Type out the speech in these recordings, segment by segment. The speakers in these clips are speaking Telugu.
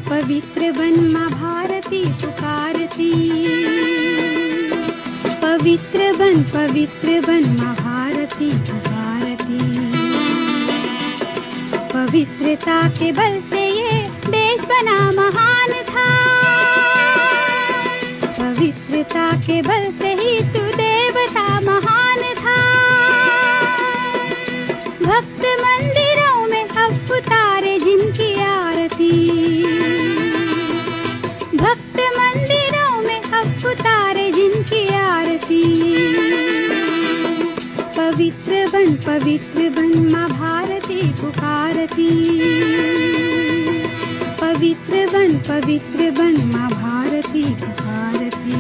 पवित्र बन माँ भारती पुकारती। पवित्र बन माँ भारती पुकारती। पवित्रता के बल से ये देश बना महान था। पवित्रता के बल से ही तू देवता महान था। भक्त मंदिरों में अब उतारे जिनकी आरती। भक्त मंदिरों में अब उतारे जिनकी आरती। पवित्र बन माँ भारती पुकारती। पवित्र बन माँ भारती पुकारती।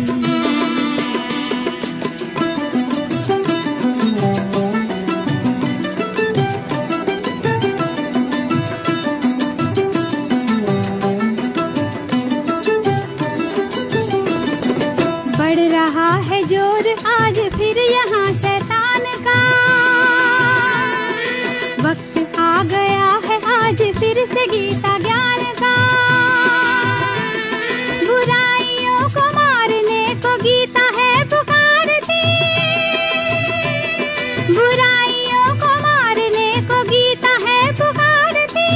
बढ़ रहा है जोर आज फिर यहाँ शैतान का। वक्त आ गया है आज फिर से गीता ज्ञान का। बुराइयों को मारने को गीता है पुकारती। बुराइयों को मारने को गीता है पुकारती।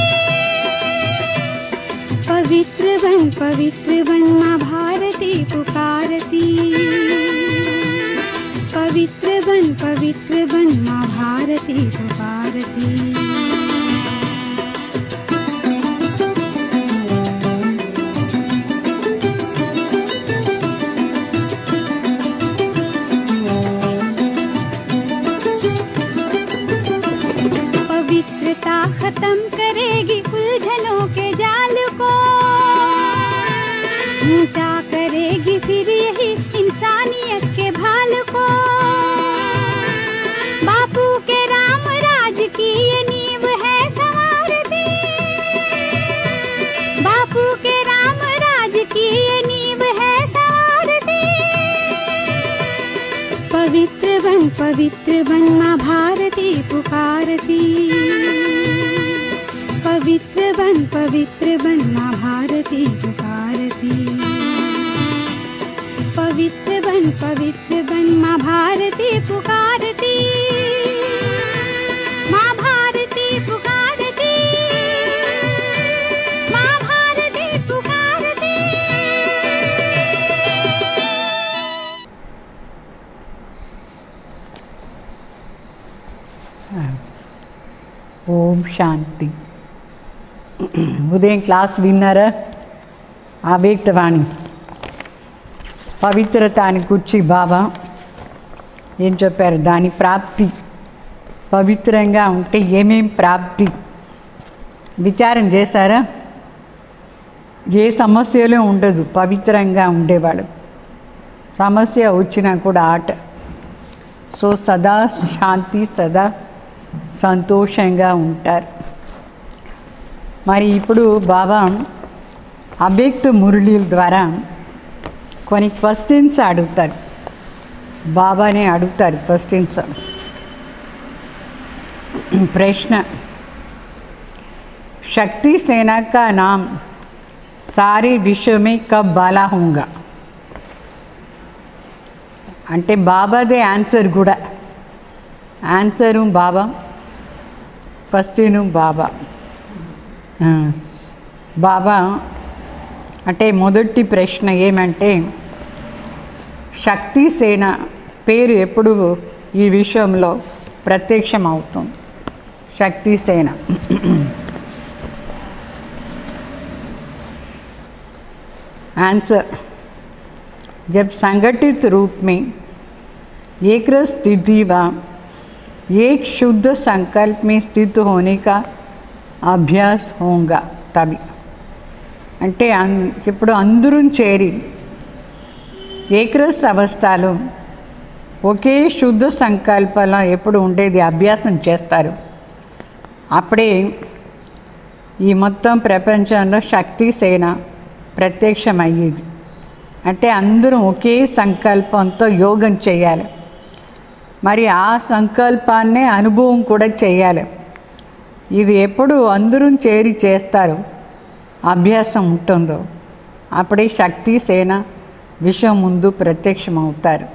पवित्र बन माँ भारती पुकारती। पवित्र बन माँ भारती पुकारती। पवित्रता खत्म करेगी उलझनों के जाल को। ऊंचा करेगी फिर यही इंसानियत के भाल को। बापू के राम राज की ये नींव है संवारती। बापू के राम राज की ये नींव है संवारती। पवित्र बन माँ भारती पुकारती। पवित्र बन माँ भारती पुकारती। पवित्र बन माँ भारती पुकारती। माँ भारती पुकारती। माँ भारती पुकारती। ఓం శాంతి. ఉదయం క్లాస్ విన్నారా? అవ్యక్తవాణి పవిత్రతాని గురించి బాబా ఏం చెప్పారు? దాని ప్రాప్తి, పవిత్రంగా ఉంటే ఏమేం ప్రాప్తి విచారం చేశారా? ఏ సమస్యలు ఉండదు పవిత్రంగా ఉండేవాళ్ళు. సమస్య వచ్చినా కూడా ఆట. సో సదా శాంతి, సదా సంతోషంగా ఉంటారు. మరి ఇప్పుడు బాబా అవ్యక్త మురళీల ద్వారా కొన్ని క్వశ్చన్స్ అడుగుతారు. బాబానే అడుగుతారు క్వశ్చన్స్. ప్రశ్న, शक्ति सेना का नाम सारे विश्व में कब बाला होगा? అంటే బాబాదే ఆన్సర్ కూడా. ఆన్సరు బాబా, ఫస్ట్ను బాబా. బాబా అంటే మొదటి ప్రశ్న ఏమంటే, శక్తి సేన పేరు ఎప్పుడు ఈ విషయంలో ప్రత్యక్షం అవుతుంది? శక్తి సేన आंसर, जब संगठित रूप में एक रस स्थिति व एक शुद्ध संकल्प में स्थित होने का अभ्यास होगा तभी. అంటే ఇప్పుడు అందరూ చేరి ఏకరస్ అవస్థలో ఒకే శుద్ధ సంకల్పంలో ఎప్పుడు ఉండేది అభ్యాసం చేస్తారు. అప్పుడే ఈ మొత్తం ప్రపంచంలో శక్తి సేన ప్రత్యక్షమయ్యేది. అంటే అందరూ ఒకే సంకల్పంతో యోగం చేయాలి. మరి ఆ సంకల్పాన్నే అనుభవం కూడా చేయాలి. ఇది ఎప్పుడు అందరూ చేరి చేస్తారు అభ్యాసం ఉంటుందో అప్పుడే శక్తి సేన విశ్వం ముందు ప్రత్యక్షమవుతారు.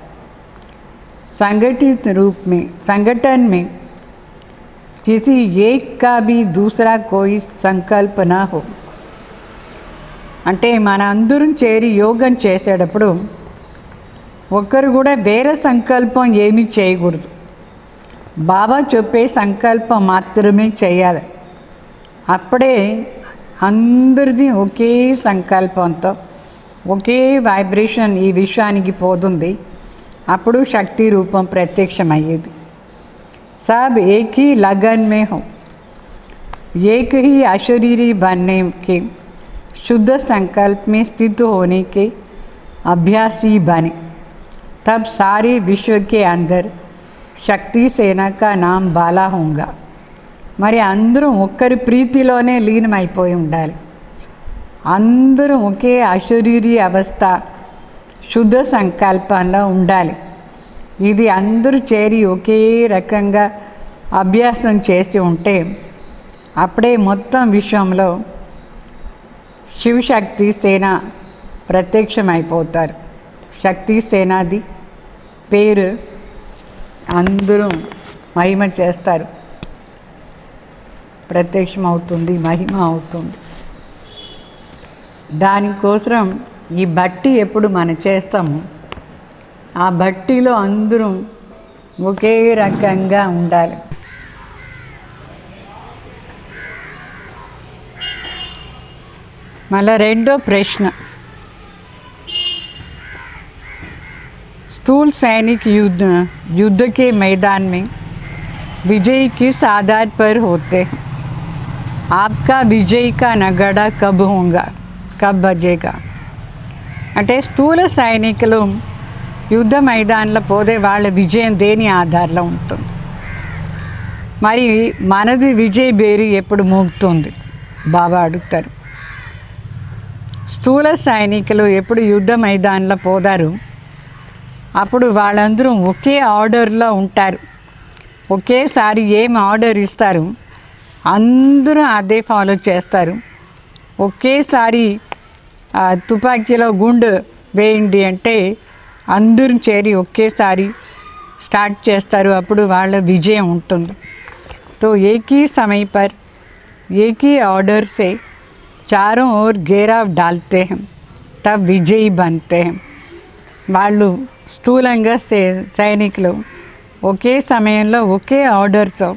संगठित रूप में संगठन में किसी एक का भी दूसरा कोई संकल्प ना हो. అంటే మన అందరం చేరి యోగం చేసేటప్పుడు ఒకరు కూడా వేరే సంకల్పం ఏమీ చేయకూడదు. బాబా చెప్పే సంకల్పం మాత్రమే చేయాలి. అప్పుడే అందరిది ఒకే సంకల్పంతో ఒకే వైబ్రేషన్ ఈ విశ్వానికి పోతుంది. అప్పుడు శక్తి రూపం ప్రత్యక్షమయ్యేది. सब एक ही लगन में हो, एक ही अशरीरी बनने के शुद्ध संकल्प में स्थित होने के अभ्यासी बने, तब सारे विश्व के अंदर शक्ति सेना का नाम बाला होगा. మరి అందరం ఒక్కరి ప్రీతిలోనే లీనమైపోయి ఉండాలి. అందరం ఒకే అశరీరీ అవస్థ శుద్ధ సంకల్పంలో ఉండాలి. ఇది అందరూ చేరి ఒకే రకంగా అభ్యాసం చేసి ఉంటే అప్పుడే మొత్తం విశ్వంలో శివశక్తి సేన ప్రత్యక్షమైపోతారు. శక్తి సేనాది పేరు అందరూ మహిమ చేస్తారు, ప్రత్యక్షమవుతుంది, మహిమ అవుతుంది. దానికోసం ఈ భట్టి ఎప్పుడు మనం చేస్తాము, ఆ భట్టిలో అందరూ ఒకే రకంగా ఉండాలి. మళ్ళా రెండో ప్రశ్న, स्थूल सैनिक युद्ध के मैदान में विजय किस आधार पर होते हैं? आपका विजय का नगाड़ा कब होगा, कब बजेगा? అంటే స్థూల సైనికులు యుద్ధ మైదానంలో పోతే వాళ్ళ విజయం దేని ఆధారంలో ఉంటుంది? మరి మనది విజయ్ బేరీ ఎప్పుడు మోగుతుంది? బాబా అడుగుతారు. స్థూల సైనికులు ఎప్పుడు యుద్ధ మైదానంలో పోతారు, అప్పుడు వాళ్ళందరూ ఒకే ఆర్డర్లో ఉంటారు. ఒకేసారి ఏం ఆర్డర్ ఇస్తారు అందరూ అదే ఫాలో చేస్తారు. ఒకేసారి తుపాకీలో గుండు వేయండి అంటే అందరూ చేరి ఒకేసారి స్టార్ట్ చేస్తారు. అప్పుడు వాళ్ళ విజయం ఉంటుంది. तो एक ही समय पर एक ही ऑर्डर से चारों ओर घेराव डालते हैं, तब विजयी बनते हैं. వాళ్ళు స్థూలంగా సైనికులు ఒకే సమయంలో ఒకే ఆర్డర్తో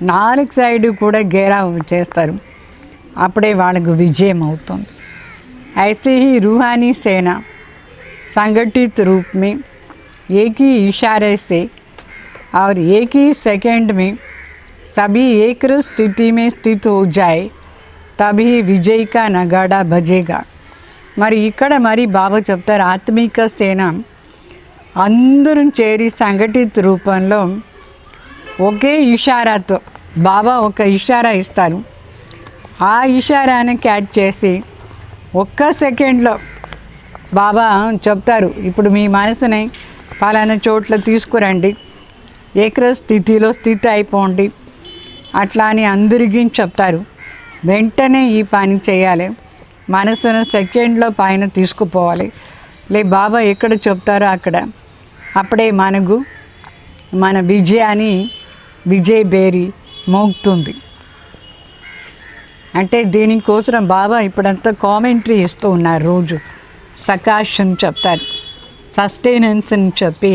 4 సైడు కూడా घेराव చేస్తారు. అప్పుడే వాళ్ళకు విజయం అవుతుంది. ऐसे ही रूहानी सेना संगठित रूप में एक ही इशारे से और एक ही सेकंड में सभी एक स्थिति में स्थित हो जाए, तभी विजय का नगाड़ा बजेगा. మరి ఇక్కడ మరి బాబా చెప్తారు, ఆత్మిక సేన అందరం చేరి సంఘటిత రూపంలో ఒకే ఇషారాతో బాబా ఒక ఇషారా ఇస్తారు. ఆ ఇషారాని క్యాచ్ చేసి ఒక్క సెకండ్లో బాబా చెప్తారు, ఇప్పుడు మీ మనసుని పలానా చోట్ల తీసుకురండి, ఏకర స్థితిలో స్థితి అయిపోండి, అట్లా అని అందరికీ చెప్తారు. వెంటనే ఈ పని చేయాలి, మనసును సెకండ్లో పైన తీసుకుపోవాలి. బాబా ఎక్కడ చెప్తారో అక్కడ, అప్పుడే మనకు మన విజయాన్ని విజయ్ బేరీ మోగుతుంది. అంటే దీనికోసం బాబా ఇప్పుడంతా కామెంటరీ ఇస్తూ ఉన్నారు. రోజు సకాష్ అని చెప్తారు, సస్టైనెన్స్ అని చెప్పి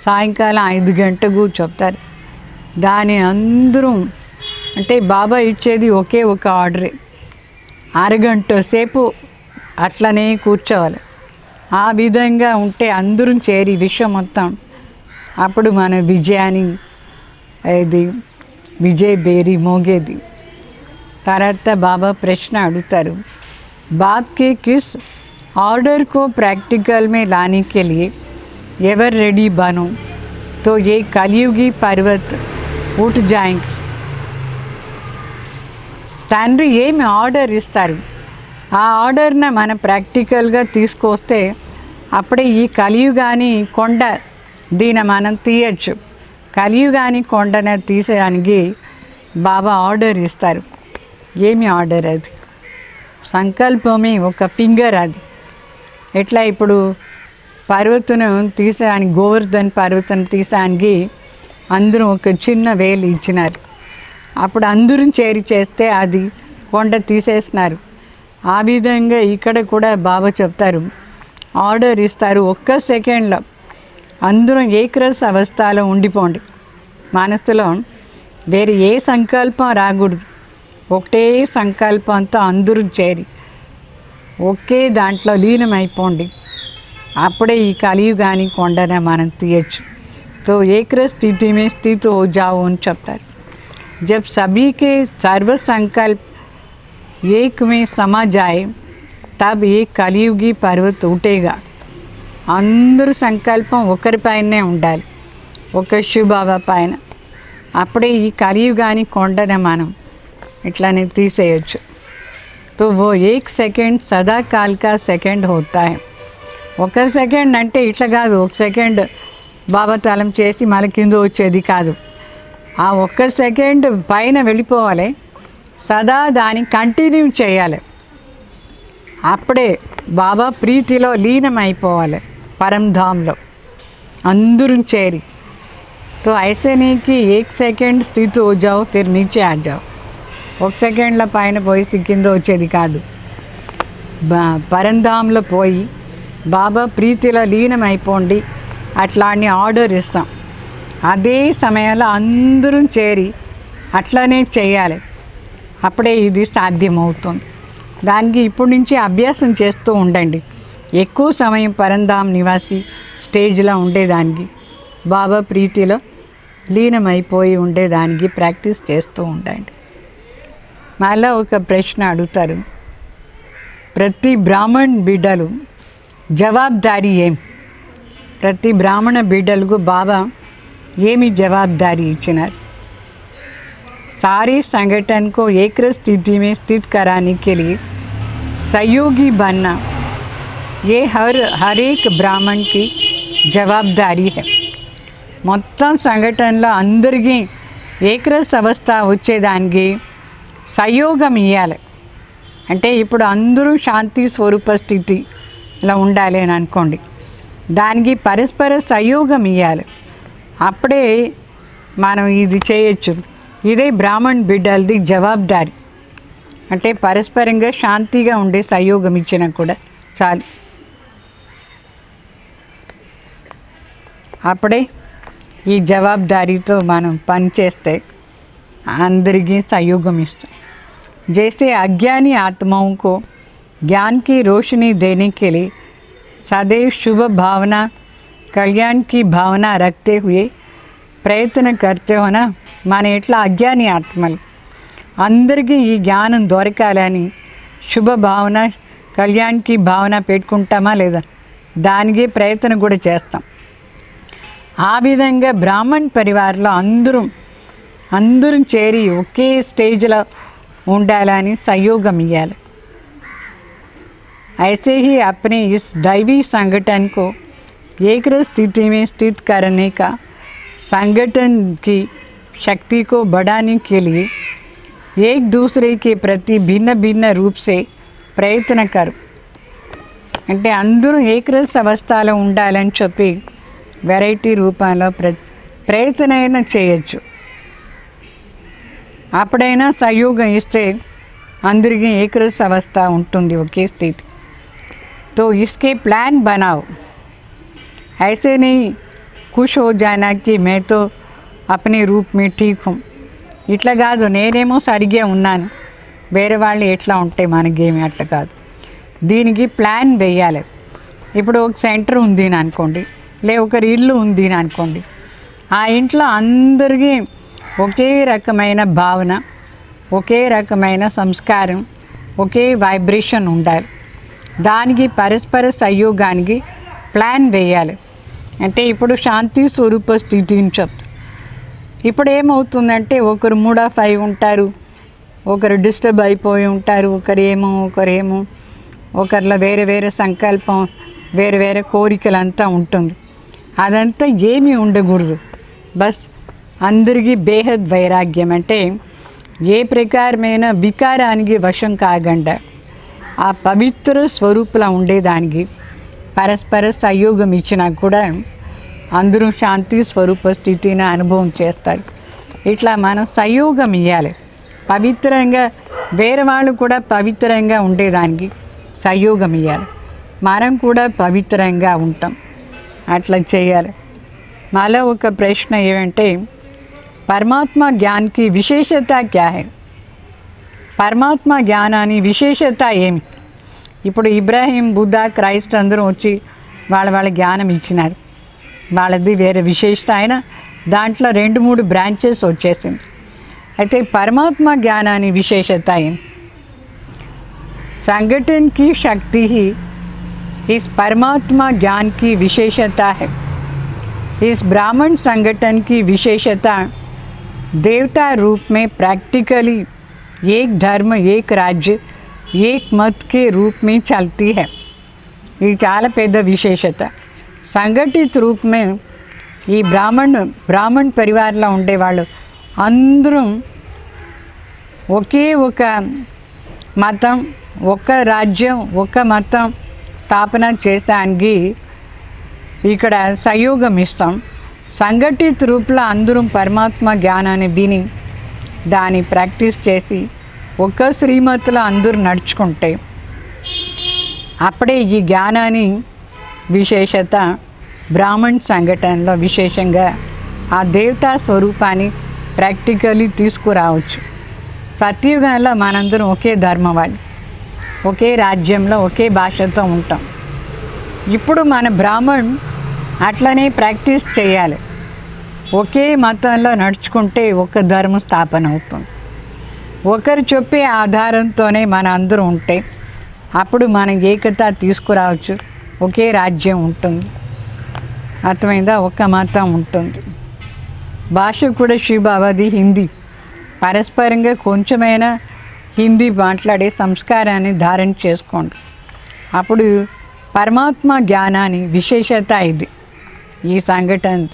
సాయంకాలం 5 గంటలకు చెప్తారు. దాని అందరూ అంటే బాబా ఇచ్చేది ఒకే ఒక ఆర్డరే, 6 గంటల సేపు అట్లనే కూర్చోవాలి. ఆ విధంగా ఉంటే అందరూ చేరి విశ్వం మొత్తం అప్పుడు మన విజయాన్ని ఇది విజయ్ బేరీ మోగేది. తర్వాత బాబా ప్రశ్న అడుగుతారు, बाप के किस ऑर्डर को प्रैक्टिकल में लाने के लिए एवर रेडी बनो तो ये कलयुगी पर्वत उठ जाएंगे. తండ్రి ఏమి ఆర్డర్ ఇస్తారు, ఆ ఆర్డర్ని మనం ప్రాక్టికల్గా తీసుకొస్తే అప్పుడే ఈ కలియుగాని కొండ దీని మనం తీయచ్చు. కలియుగాని కొండను తీసేయడానికి బాబా ఆర్డర్ ఇస్తారు. ఏమి ఆర్డర్ అది? సంకల్పమే ఒక ఫింగర్. అది ఎట్లా ఇప్పుడు పర్వతను తీసానికి, గోవర్ధన్ పర్వతం తీసానికి అందరూ ఒక చిన్న వేలు ఇచ్చినారు. అప్పుడు అందరూ చేరి చేస్తే అది కొండ తీసేసినారు. ఆ విధంగా ఇక్కడ కూడా బాబా చెప్తారు, ఆర్డర్ ఇస్తారు, ఒక్క సెకండ్లో అందరూ ఏకరస అవస్థలో ఉండిపోండి. మనసులో వేరే ఏ సంకల్పం రాకూడదు. ఒకటే సంకల్పంతో అందరూ చేరి ఒకే దాంట్లో లీనమైపోండి. అప్పుడే ఈ కలియుగాని కొండన మనం తీయచ్చు. తో ఏకరस स्थिति में स्थित हो जाओ అని చెప్తారు. जब सभी के सर्व संकल्प एक में समा जाए तब ये కలియుగి పర్వత ఉటేగా. అందరూ సంకల్పం ఒకరిపైనే ఉండాలి, ఒక శివబాబా పైన. అప్పుడే ఈ కలియుగాని కొండన మనం ఇట్లానే తీసేయచ్చు. तो वो एक सेकंड सदा काल का सेकंड होता है. ఒక సెకండ్ అంటే ఇట్లా కాదు, ఒక సెకండ్ బాబా తాళం చేసి మళ్ళీ కింద వచ్చేది కాదు. ఆ ఒక్క సెకండ్ పైన వెళ్ళిపోవాలి, సదా దాన్ని కంటిన్యూ చేయాలి. అప్పుడే బాబా ప్రీతిలో లీనమైపోవాలి పరంధాంలో అందరూ చేరి. तो ऐसे नहीं कि एक सेकंड स्थित हो जाओ फिर नीचे आ जाओ. ఒక సెకండ్లో పైన పోయి కింద వచ్చేది కాదు. పరంధాంలో పోయి బాబా ప్రీతిలో లీనమైపోండి అట్లా అని ఆర్డర్ ఇస్తాం. అదే సమయంలో అందరూ చేరి అట్లనే చేయాలి. అప్పుడే ఇది సాధ్యమవుతుంది. దానికి ఇప్పటి నుంచి అభ్యాసం చేస్తూ ఉండండి. ఎక్కువ సమయం పరంధాం నివాసి స్టేజ్లో ఉండేదానికి, బాబా ప్రీతిలో లీనమైపోయి ఉండేదానికి ప్రాక్టీస్ చేస్తూ ఉండండి. మళ్ళీ ఒక ప్రశ్న అడుగుతారు, ప్రతి బ్రాహ్మణ్ బిడ్డలు జవాబుదారీ ఏం? ప్రతి బ్రాహ్మణ బిడ్డలకు బాబా ఏమి జవాబుదారీ इచ్చినారు? सारे संगठन को एक स्थिति में स्थित कराने के लिए सहयोगी बनना ये हर एक ब्राह्मण की जवाबदारी है. మొత్తం సంఘటనలో అందరికీ ఏకరస అవస్థ వచ్చేదానికి సహయోగం ఇవ్వాలి. అంటే ఇప్పుడు అందరూ శాంతి స్వరూప స్థితిలో ఉండాలి అని అనుకోండి, దానికి పరస్పర సహయోగం ఇవ్వాలి. అప్పుడే మనం ఇది చేయొచ్చు. ఇదే బ్రాహ్మణ్ బిడ్డలది జవాబుదారీ. అంటే పరస్పరంగా శాంతిగా ఉండే సహయోగం ఇచ్చినా కూడా చాలు. అప్పుడే ఈ జవాబుదారీతో మనం పనిచేస్తే అందరికీ सहयोगम इष्ट. जैसे अज्ञानी आत्माओं को ज्ञान की रोशनी देने के लिए सदैव शुभ भावना, कल्याण की भावना रखते हुए प्रयत्न करते हो ना. మన ఎట్లా అజ్ఞాని ఆత్మలు అందరికీ ఈ జ్ఞానం దొరకాలని శుభ భావన, కళ్యాణ్కి భావన పెట్టుకుంటామా లేదా? దానికి ప్రయత్నం కూడా చేస్తాం. ఆ విధంగా బ్రాహ్మణ్ పరివారంలో అందరూ చేరి ఒకే స్టేజ్లో ఉండాలని सहयोगम ఇవ్వాలి. ऐसे ही अपने इस दैवी संगठन को एक स्थिति में स्थित करने का संगठन की शक्ति को बढ़ाने के लिए एक दूसरे के प्रति भिन्न भिन्न रूप से प्रयत्न करो. అంటే అందరూ ఏకరస అవస్థలో ఉండాలని చెప్పి వెరైటీ రూపంలో ప్రయత్నైనా చేయొచ్చు. అప్పుడైనా సహయోగం ఇస్తే అందరికీ ఏకరస అవస్థ ఉంటుంది, ఒకే స్థితి. तो इसके प्लान बनाओ. ऐसे नहीं खुश हो जाना कि मैं तो अपने रूप में ठीक हूँ. ఇట్లా కాదు, నేనేమో సరిగ్గా ఉన్నాను, వేరే వాళ్ళు ఎట్లా ఉంటే మనకేమి, అట్లా కాదు. దీనికి ప్లాన్ వేయాలి. ఇప్పుడు ఒక సెంటర్ ఉంది అని అనుకోండి, ఒకరి ఇల్లు ఉంది అని అనుకోండి. ఆ ఇంట్లో అందరికీ ఒకే రకమైన భావన, ఒకే రకమైన సంస్కారం, ఒకే వైబ్రేషన్ ఉండాలి. దానికి పరస్పర సహయోగానికి ప్లాన్ వేయాలి. అంటే ఇప్పుడు శాంతి స్వరూప స్థితిని చెప్తాం. ఇప్పుడు ఏమవుతుందంటే ఒకరు మూడ్ ఆఫ్ అయి ఉంటారు, ఒకరు డిస్టర్బ్ అయిపోయి ఉంటారు, ఒకరేమో ఒకరిలో వేరే వేరే సంకల్పం, వేరే వేరే కోరికలంతా ఉంటుంది. అదంతా ఏమీ ఉండకూడదు. బస్ అందరికీ బేహద్ వైరాగ్యం, అంటే ఏ ప్రకారమైన వికారానికి వశం కాకుండా ఆ పవిత్ర స్వరూపులా ఉండేదానికి పరస్పర సహయోగం ఇచ్చినా కూడా అందరూ శాంతి స్వరూప స్థితిని అనుభవం చేస్తారు. ఇట్లా మనం సహయోగం ఇవ్వాలి. పవిత్రంగా వేరే వాళ్ళు కూడా పవిత్రంగా ఉండేదానికి సహయోగం ఇవ్వాలి. మనం కూడా పవిత్రంగా ఉంటాం. అట్లా చేయాలి. మాలో ఒక ప్రశ్న ఏమంటే పరమాత్మ జ్ఞాన్కి విశేషత క్యా హై? పరమాత్మ జ్ఞానాన్ని విశేషత ఏమి? ఇప్పుడు ఇబ్రాహీం, బుద్ధ, క్రైస్ట్ అందరూ వచ్చి వాళ్ళ జ్ఞానం ఇచ్చినారు. వాళ్ళది వేరే విశేషత అయినా దాంట్లో 2-3 బ్రాంచెస్ వచ్చేసింది. అయితే పరమాత్మ ज्ञानानी विशेषता है संगठन की शक्ति ही इस परमात्मा ज्ञान की विशेषता है। इस ब्राह्मण संगठन की विशेषता देवता रूप में प्रैक्टिकली एक धर्म एक राज्य एक मत के रूप में चलती है। ये चाला पेद विशेषता संगठित रूप में ఈ బ్రాహ్మణ్ పరివారంలో ఉండేవాళ్ళు అందరూ ఒకే ఒక మతం, ఒక రాజ్యం, ఒక మతం స్థాపన చేసానికి ఇక్కడ సహయోగం ఇస్తాం. సంఘటిత రూపంలో అందరూ పరమాత్మ జ్ఞానాన్ని విని దాన్ని ప్రాక్టీస్ చేసి ఒక శ్రీమతిలో అందరూ నడుచుకుంటే అప్పుడే ఈ జ్ఞానాన్ని విశేషత బ్రాహ్మణ్ సంఘటనలో విశేషంగా ఆ దేవతా స్వరూపాన్ని ప్రాక్టికల్లీ తీసుకురావచ్చు. సత్యయుగంలో మనందరం ఒకే ధర్మం వాళ్ళు, ఒకే రాజ్యంలో ఒకే భాషతో ఉంటాం. ఇప్పుడు మన బ్రాహ్మణ్ అట్లనే ప్రాక్టీస్ చేయాలి. ఒకే మతంలో నడుచుకుంటే ఒక ధర్మ స్థాపన అవుతుంది. ఒకరు చెప్పే ఆధారంతోనే మన అందరూ ఉంటే అప్పుడు మనం ఏకత తీసుకురావచ్చు. ఒకే రాజ్యం ఉంటుంది, అర్థమైందా? ఒక్క మతం ఉంటుంది. భాష కూడా శ్రీబాబాది హిందీ. పరస్పరంగా కొంచెమైనా హిందీ మాట్లాడే సంస్కారాన్ని ధారణ చేసుకోండి. అప్పుడు పరమాత్మ జ్ఞానాన్ని విశేషత ఇది ఈ సంఘటన.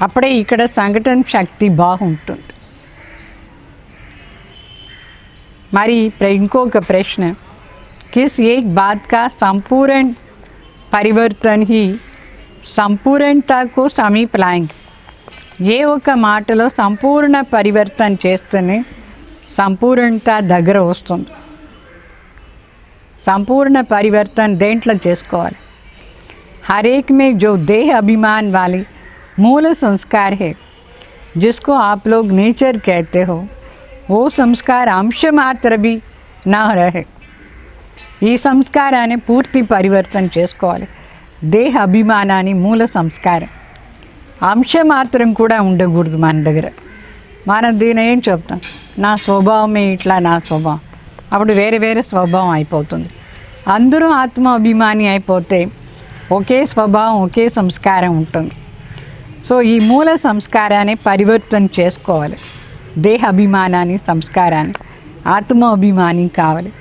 అప్పుడే ఇక్కడ సంఘటన శక్తి బాగుంటుంది. మరి ఇంకొక ప్రశ్న, కిస్ ఏక్ బాత్ కా సంపూర్ణ పరివర్తన్ ही సంపూర్ణత को समीप लाएंगे. ఏ ఒక మాటలో సంపూర్ణ పరివర్తన చేస్తేనే సంపూర్ణత దగ్గర వస్తుంది. संपूर्ण परिवर्तन देंట్లో చేసుకోవాలి. हर एक में जो देह अभिमान वाली मूल संस्कार है जिसको आप लोग नेचर कहते हो, वो संस्कार अंश मात्र भी न रहे. ఈ సంస్కారాన్ని పూర్తి పరివర్తన చేసుకోవాలి. దేహ అభిమానాన్ని మూల సంస్కారం అంశ మాత్రం కూడా ఉండకూడదు మన దగ్గర. మనం దీని ఏం చెప్తాం, నా స్వభావమే ఇట్లా, నా స్వభావం. అప్పుడు వేరే వేరే స్వభావం అయిపోతుంది. అందరూ ఆత్మ అభిమాని అయిపోతే ఒకే స్వభావం ఒకే సంస్కారం ఉంటుంది. సో ఈ మూల సంస్కారాన్ని పరివర్తన చేసుకోవాలి. దేహ అభిమానాన్ని సంస్కారాన్ని ఆత్మ అభిమాని కావాలి.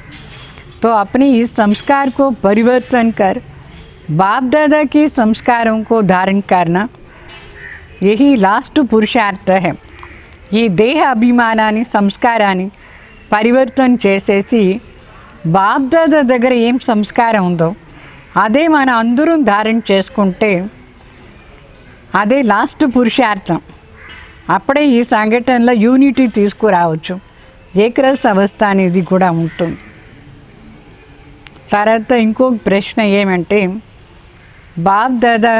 तो अपने इस संस्कार को परिवर्तन कर बाप दादा के संस्कारों को धारण करना, यही लास्ट पुरुषार्थ है. ये देह अभिमानाన్ని సంస్కారాన్ని పరివర్తన చేసేసి బాప్ దాదా దగ్గర ఏం సంస్కారం ఉందో అదే మన అందరం ధారణ చేసుకుంటే అదే లాస్ట్ పురుషార్థం. అప్పుడే ఈ సంఘటనలో యూనిటీ తీసుకురావచ్చు. ఏకరస అవస్థ అనేది కూడా ఉంటుంది. తర్వాత ఇంకొక ప్రశ్న ఏమంటే बाप दादा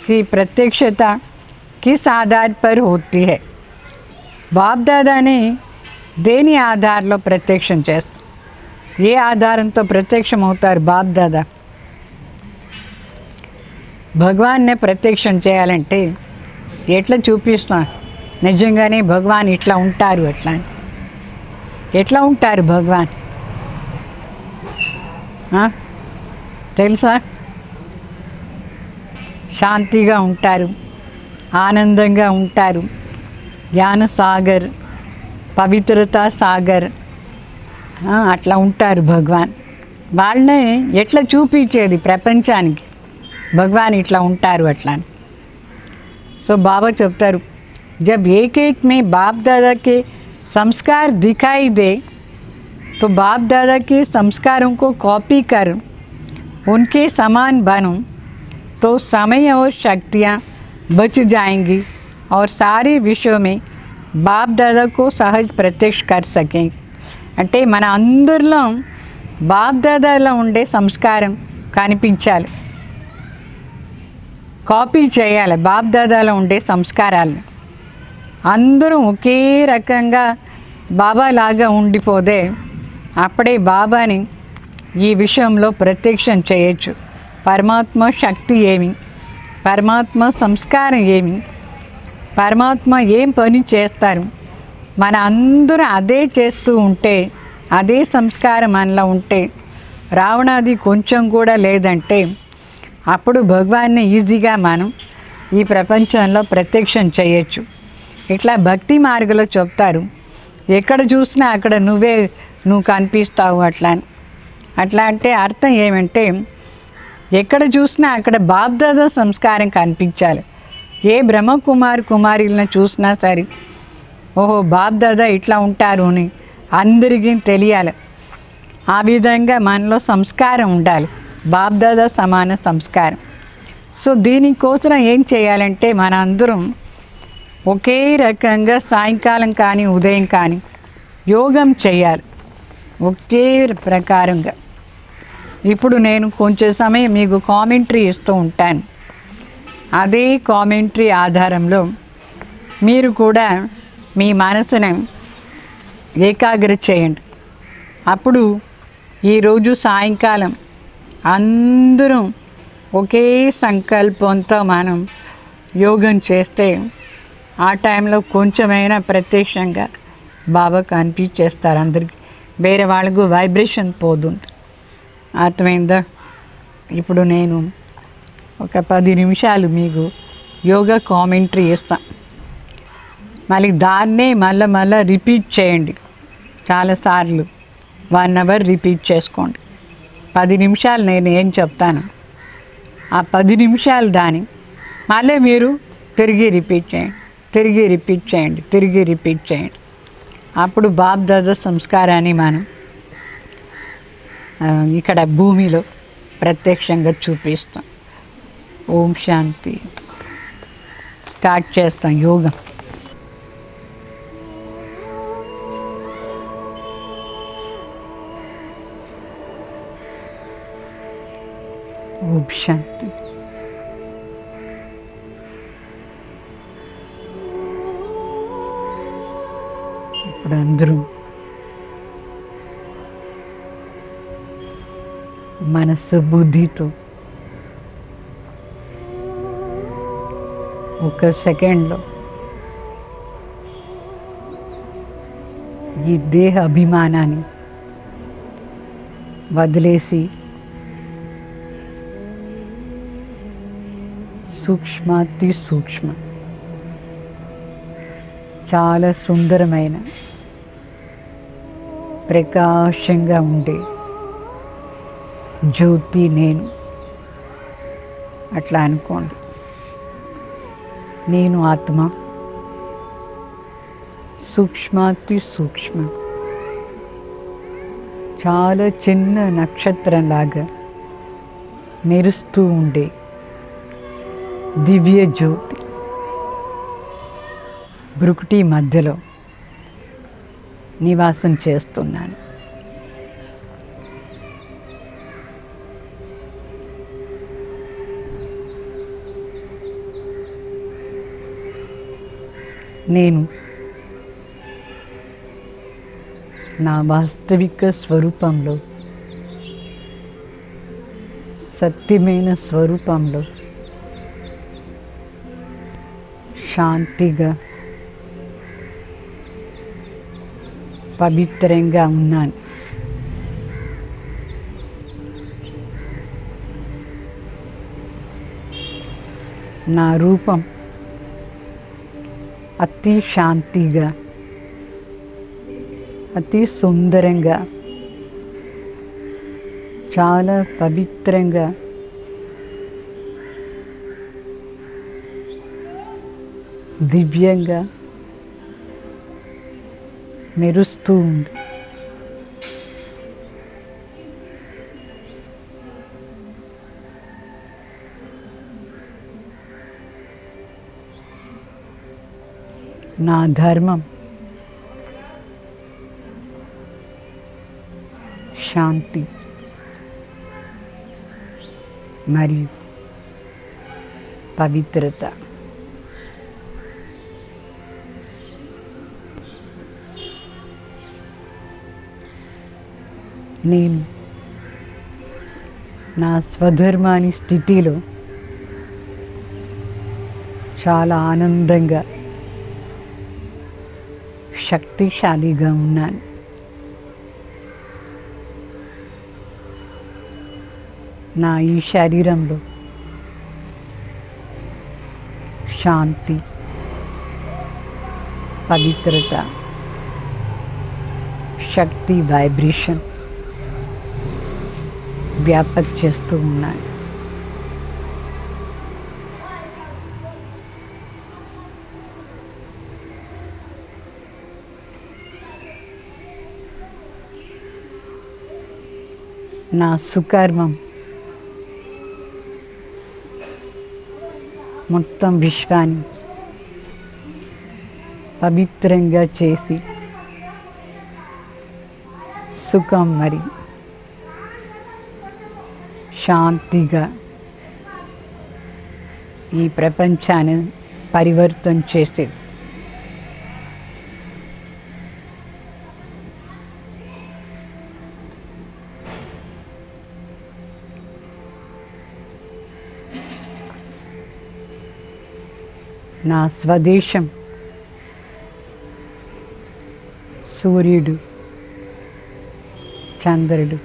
की प्रत्यक्षता किस आधार पर होती है? బాప్ దాదాని దేని ఆధారంలో ప్రత్యక్షం చేస్తారు? ఏ ఆధారంతో ప్రత్యక్షం అవుతారు బాప్ దాదా? భగవాన్నే ప్రత్యక్షం చేయాలంటే ఎట్లా చూపిస్తున్నారు? నిజంగానే భగవాన్ ఇట్లా ఉంటారు, అట్లా ఎట్లా ఉంటారు భగవాన్ తెలుసా? శాంతిగా ఉంటారు, ఆనందంగా ఉంటారు, జ్ఞాన సాగర్, పవిత్రతా సాగర్, అట్లా ఉంటారు భగవాన్. వాళ్ళనే ఎట్లా చూపించేది ప్రపంచానికి భగవాన్ ఇట్లా ఉంటారు అట్లా. సో బాబా చెప్తారు, जब एक एक में बाप दादा के संस्कार दिखाई दे तो बाप दादा के संस्कारों को कॉपी कर उनके समान बनूं तो समय और शक्तियाँ बच जाएंगी और सारे विश्व में బాప్ దాదాకు సహజ్ ప్రత్యక్ష कर सकें అంటే మన అందరిలో బాప్ దాదాలో ఉండే సంస్కారం కనిపించాలి, కాపీ చేయాలి. బాప్ దాదాలో ఉండే సంస్కారాలను అందరూ ఒకే రకంగా బాబా లాగా ఉండిపోతే అప్పుడే బాబాని ఈ విషయంలో ప్రత్యక్షం చేయొచ్చు. పరమాత్మ శక్తి ఏమి, పరమాత్మ సంస్కారం ఏమి, పరమాత్మ ఏం పని చేస్తారు, మన అందరూ అదే చేస్తూ ఉంటే, అదే సంస్కారం మనలో ఉంటే, రావణాది కొంచెం కూడా లేదంటే అప్పుడు భగవాన్ని ఈజీగా మనం ఈ ప్రపంచంలో ప్రత్యక్షం చేయొచ్చు. ఇట్లా భక్తి మార్గంలో చెప్తారు, ఎక్కడ చూసినా అక్కడ నువ్వు కనిపిస్తావు అట్లా అంటే అర్థం ఏమంటే ఎక్కడ చూసినా అక్కడ బాప్దాదా సంస్కారం కనిపించాలి. ఏ కుమారులను చూసినా సరే ఓహో బాప్దాదా ఇట్లా ఉంటారు అని అందరికీ తెలియాలి. ఆ విధంగా మనలో సంస్కారం ఉండాలి, బాప్దాదా సమాన సంస్కారం. సో దీనికోసం ఏం చేయాలంటే మన అందరం ఒకే రకంగా సాయంకాలం కానీ ఉదయం కానీ యోగం చేయాలి, ఒకే ప్రకారంగా. ఇప్పుడు నేను కొంచెం సమయం మీకు కామెంటరీ ఇస్తూ ఉంటాను. అదే కామెంటరీ ఆధారంలో మీరు కూడా మీ మనసును ఏకాగ్ర చేయండి. అప్పుడు ఈరోజు సాయంకాలం అందరం ఒకే సంకల్పంతో మనం యోగం చేస్తే ఆ టైంలో కొంచెమైనా ప్రత్యక్షంగా బాబా కనిపించేస్తారు అందరికీ. వేరే వాళ్ళకు వైబ్రేషన్ పోతుంది. అర్థమైందా? ఇప్పుడు నేను ఒక 10 నిమిషాలు మీకు యోగా కామెంటరీ ఇస్తాను. మళ్ళీ దాన్నే మళ్ళీ రిపీట్ చేయండి చాలాసార్లు. 1 అవర్ రిపీట్ చేసుకోండి. 10 నిమిషాలు నేను ఏం చెప్తాను ఆ 10 నిమిషాలు దాన్ని మళ్ళీ మీరు తిరిగి రిపీట్ చేయండి. అప్పుడు బాప్ దాదా సంస్కారాన్ని మనం ఇక్కడ భూమిలో ప్రత్యక్షంగా చూపిస్తాం. ఓం శాంతి. స్టార్ట్ చేస్తాం యోగం. ఓం శాంతి. ఇప్పుడు అందరూ మనసు బుద్ధితో ఒక సెకండ్లో ఈ దేహ అభిమానాన్ని వదిలేసి సూక్ష్మాతి సూక్ష్మ చాలా సుందరమైన ప్రకాశంగా ఉండే జ్యోతి నేను అట్లా అనుకోండి. నేను ఆత్మ సూక్ష్మాతి సూక్ష్మ చాలా చిన్న నక్షత్రంలాగా మెరుస్తూ ఉండే దివ్య జ్యోతి బ్రుకుటి మధ్యలో నివాసం చేస్తున్నాను. నేను నా వాస్తవిక స్వరూపంలో, సత్యమైన స్వరూపంలో శాంతిగా పవిత్రంగా ఉన్నాను. నా రూపం అతి శాంతిగా, అతి సుందరంగా, చాలా పవిత్రంగా, దివ్యంగా మెరుస్తూ ఉంది. నా ధర్మం శాంతి మరియు పవిత్రత. నేను నా స్వధర్మాని స్థితిలో చాలా ఆనందంగా శక్తిశాలిగా ఉన్నాను. నా ఈ శరీరంలో శాంతి, పవిత్రత, శక్తి వైబ్రేషన్ వ్యాపక చేస్తూ ఉన్నాను. నా సుకర్మం మొత్తం విశ్వాన్ని పవిత్రంగా చేసి సుఖం మరి శాంతిగా ఈ ప్రపంచాన్ని పరివర్తన చేసేది. నా స్వదేశం సూర్యుడు, చంద్రుడు,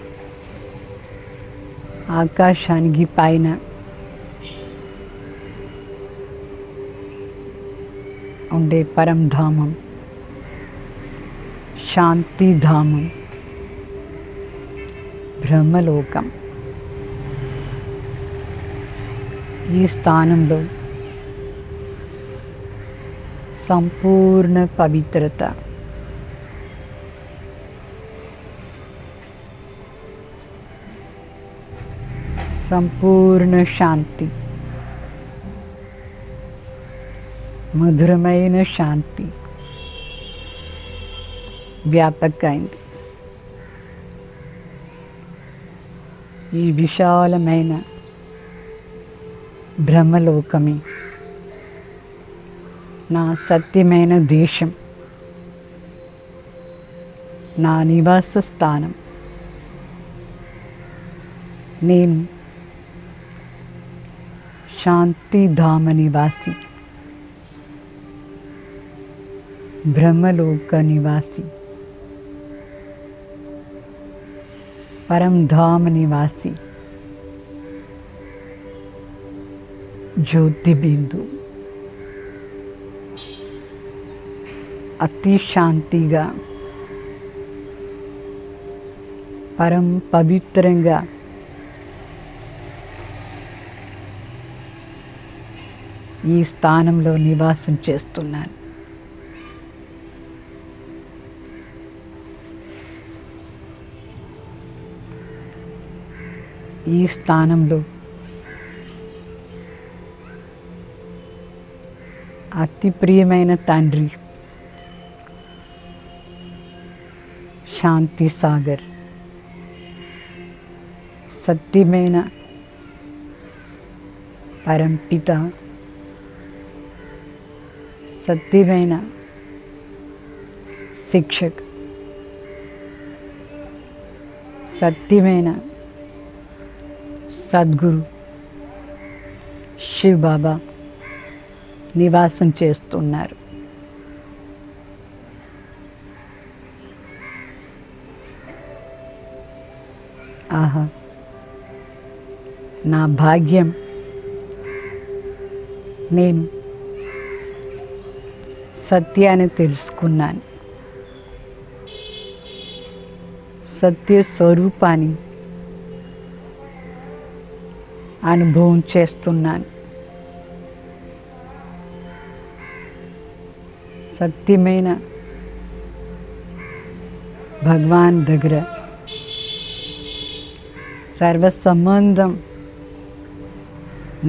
ఆకాశానికి పైన ఉండే పరంధామం, శాంతిధామం, బ్రహ్మలోకం. ఈ స్థానంలో సంపూర్ణ పవిత్రత, సంపూర్ణ శాంతి, మధురమైన శాంతి వ్యాపకమైంది. ఈ విశాలమైన బ్రహ్మలోకమే నా సత్యమైన దేశం, నా నివాస స్థానం. నేను శాంతిధామ నివాసి, బ్రహ్మలోక నివాసి, పరంధామ నివాసి, జ్యోతిబిందు. అతి శాంతిగా, పరం పవిత్రంగా ఈ స్థానంలో నివాసం చేస్తున్నాను. ఈ స్థానంలో అతి ప్రియమైన తండ్రి శాంతి సాగర్, సత్యమైన పరంపిత, సత్యమైన శిక్షక్, సత్యమైన సద్గురు శివ్ బాబా నివాసం చేస్తున్నారు. ఆహా, నా భాగ్యం. నేను సత్యాన్ని తెలుసుకున్నాను, సత్య స్వరూపాన్ని అనుభవం చేస్తున్నాను. సత్యమైన భగవాన్ దగ్గర సర్వ సంబంధం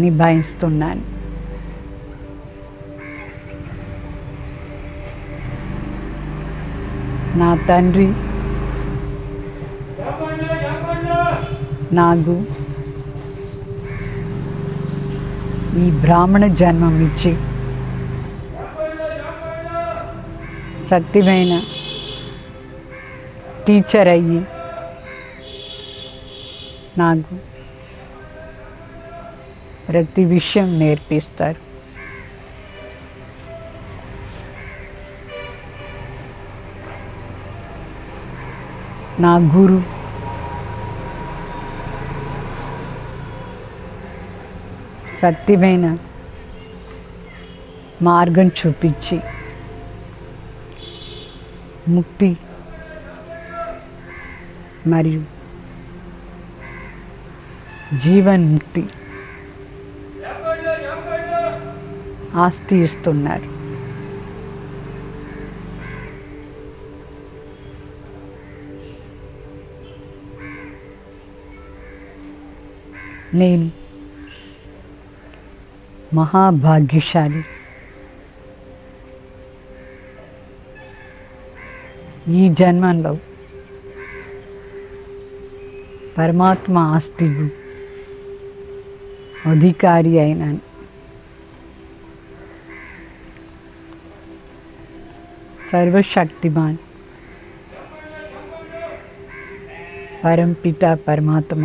నిభాయిస్తున్నాను. నా తండ్రి నాకు ఈ బ్రాహ్మణ జన్మం ఇచ్చి సత్యమైన టీచర్ అయ్యి నాకు ప్రతి విషయం నేర్పిస్తారు. నా గురు సత్యమైన మార్గం చూపించి ముక్తి మరియు జీవన్ ముక్తి ఆస్తి ఇస్తున్నారు. నేను మహాభాగ్యశాలి. ఈ జన్మంలో పరమాత్మ ఆస్తికు అధికారి అయినాను. సర్వశక్తిమాన్ పరంపిత పరమాత్మ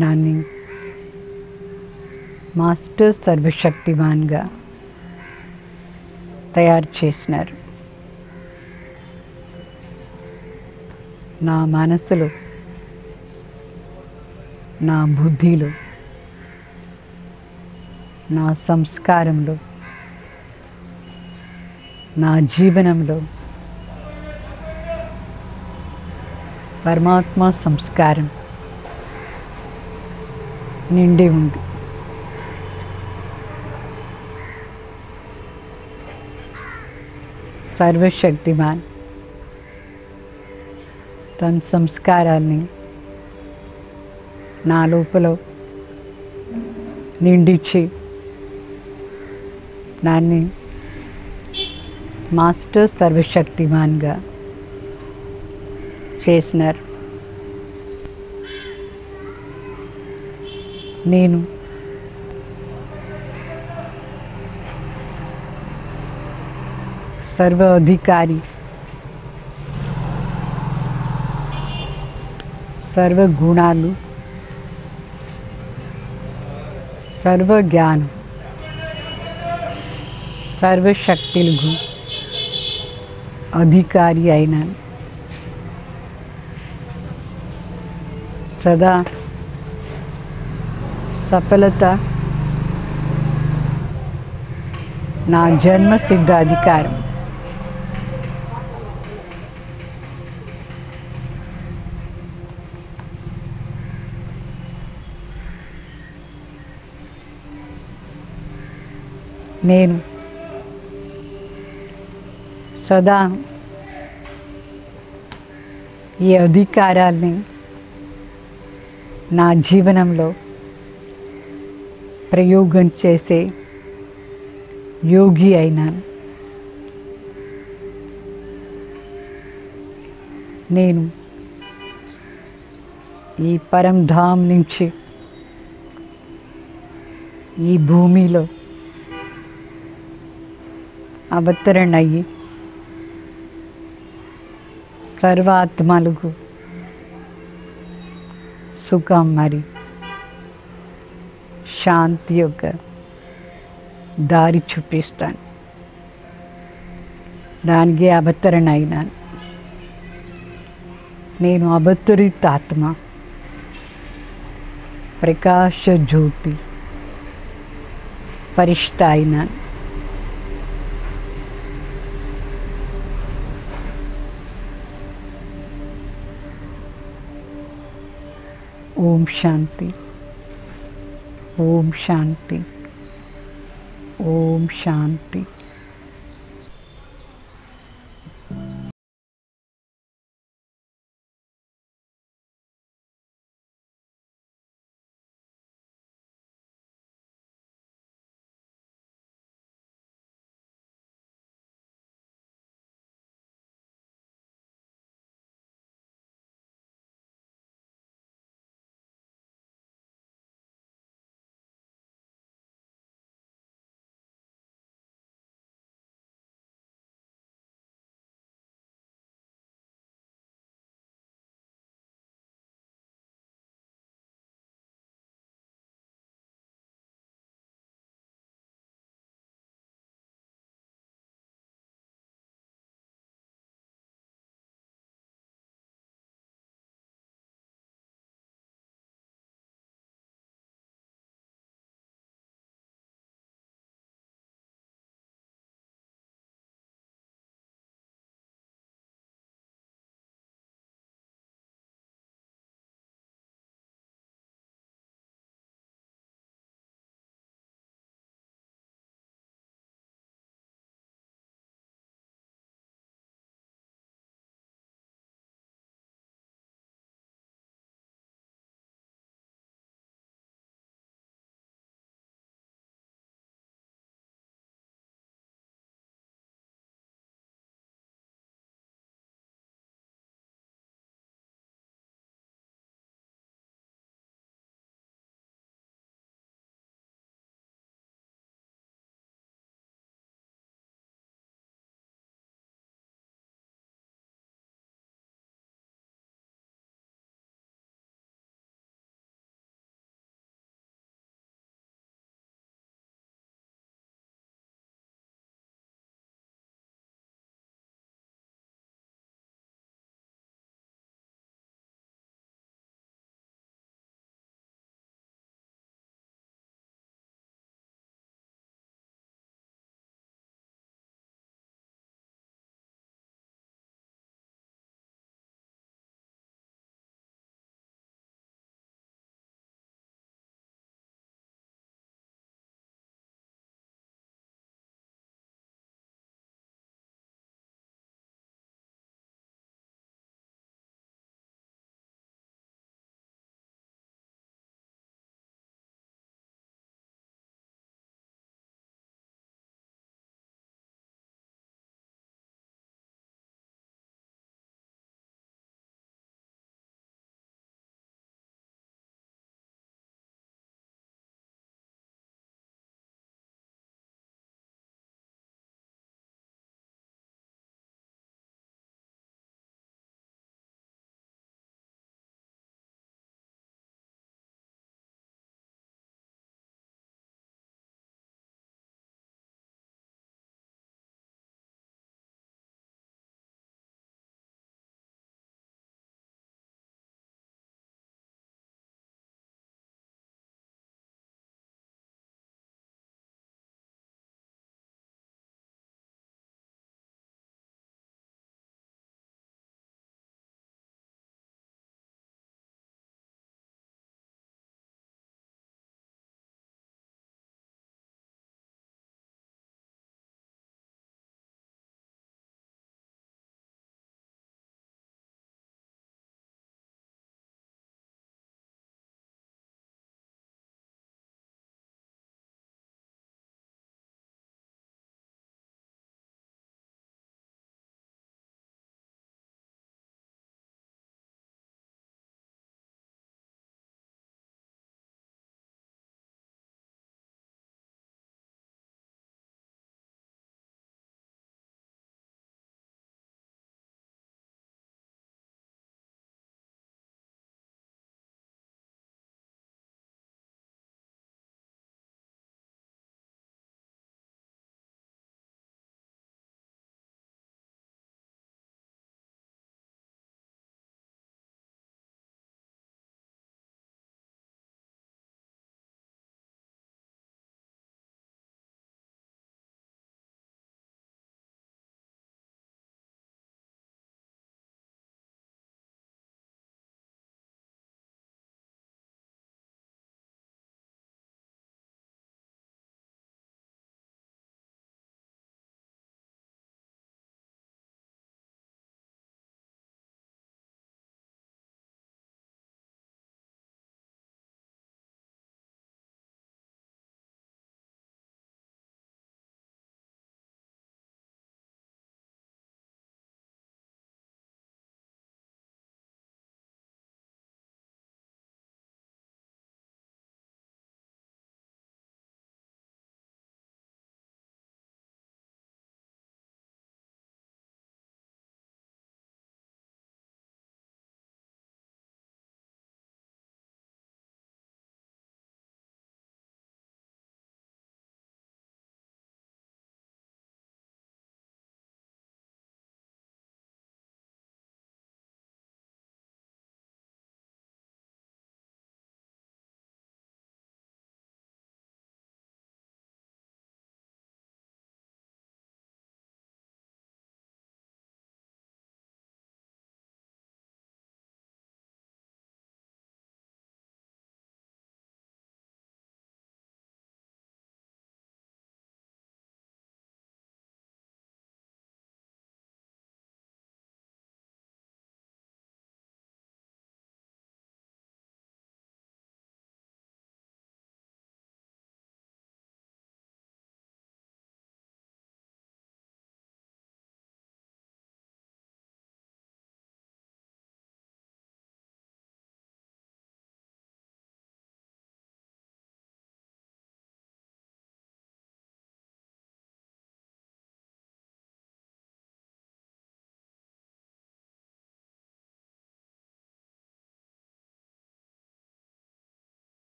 నన్ను మాస్టర్ సర్వశక్తిమాన్గా తయారు చేసినారు. నా మనసులో, నా బుద్ధిలో, నా సంస్కారంలో, నా జీవనంలో పరమాత్మ సంస్కారం నిండి ఉంది. సర్వశక్తిమాన్ తన సంస్కారాన్ని నా లోపల నిండిచ్చి నన్ను మాస్టర్ సర్వశక్తిమాన్గా చేసినారు. నేను సర్వ అధికారి, సర్వ గుణాలు, సర్వ జ్ఞానం, సర్వశక్తులకు అధికారి అయినాను. సదా సఫలత నా జన్మసిద్ధ అధికారం. నేను సదా ఈ అధికారాల్ని నా జీవనంలో ప్రయోగం చేసే యోగి అయినాను. నేను ఈ పరంధామ్ నుంచి ఈ భూమిలో అవతరణ అయ్యి సర్వాత్మలకు సుఖం మరి శాంతి యొక్క దారి చూపిస్తాను. దానికి అవతరణ అయినాను. నేను అవతరిత ఆత్మ, ప్రకాశ జ్యోతి, పరిష్ట అయినాను. ఓం శాంతి, ఓం శాంతి, ఓం శాంతి.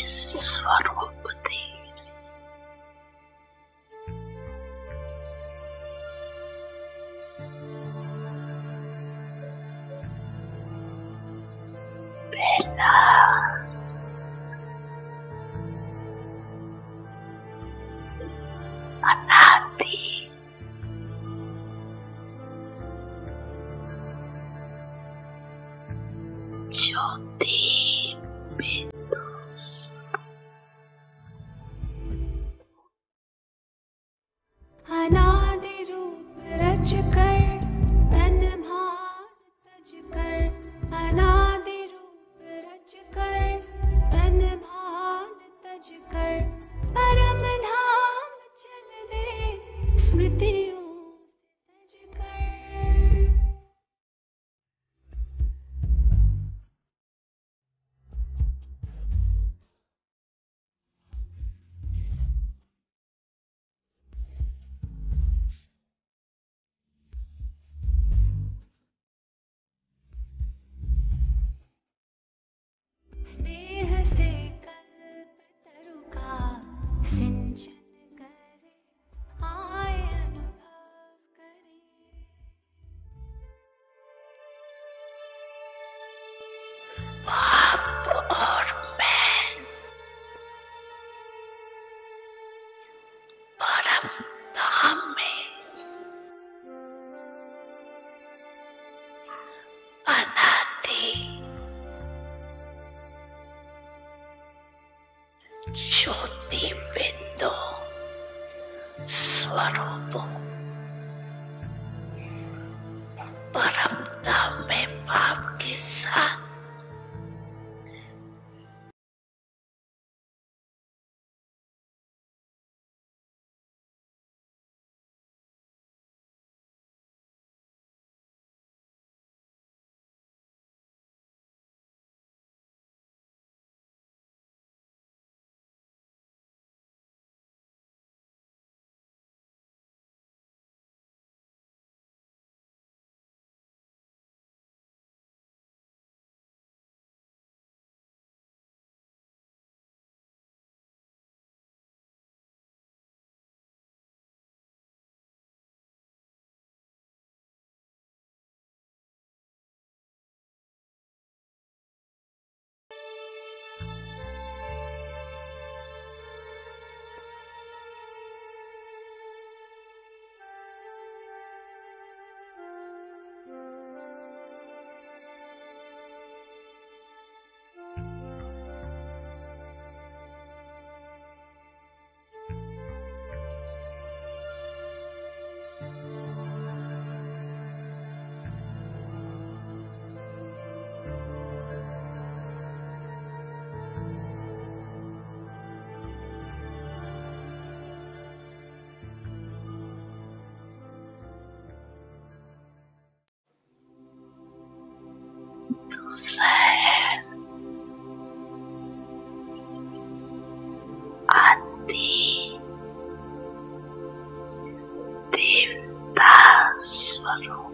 स्वरूप दे पहला अनादि ज्योति बिंदु अनादि रूप रच कर तन भान तज कर अनादि रूप रच कर तन भान तज कर परम धाम चल दे स्मृतियों से तज कर। स्नेह से कल्प तरु का सिंचन करे आए अनुभव करे। आप और मैं परम धाम में अनादि ज्योति बिंदु स्वरूप परम धाम में भाव के साथ दूसरा है आदि देवता स्वरूप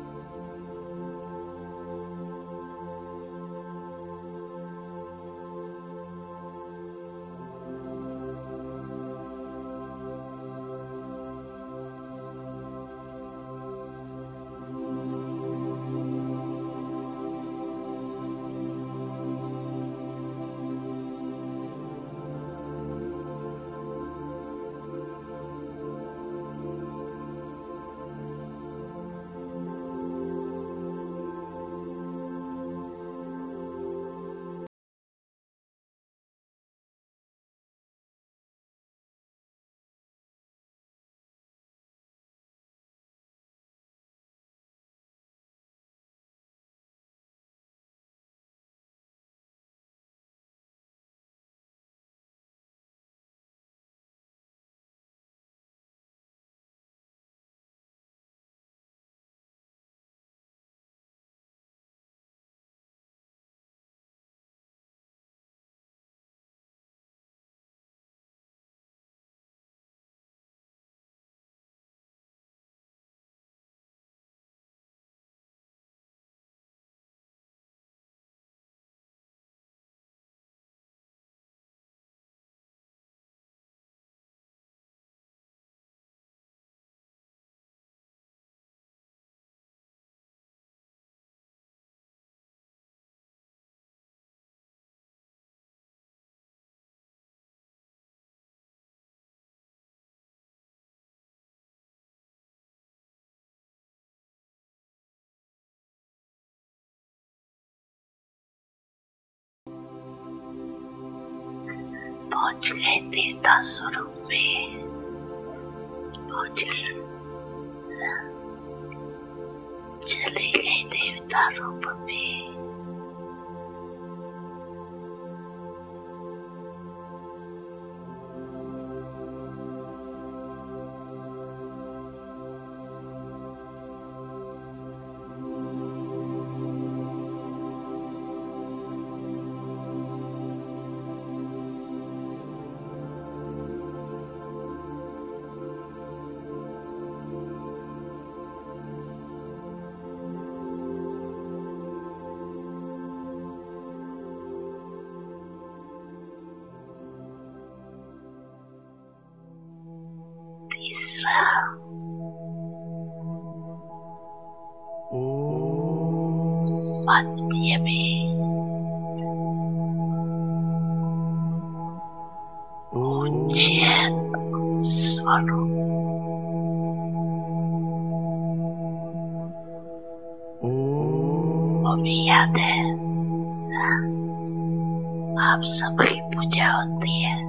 पहुंच गए देवता स्वरूप में, पहुंच गए, चले गए देवता रूप में। तीसरा, मध्य में उज्जैन स्वरूप, वो भी याद है, आप सबकी पूजा होती है।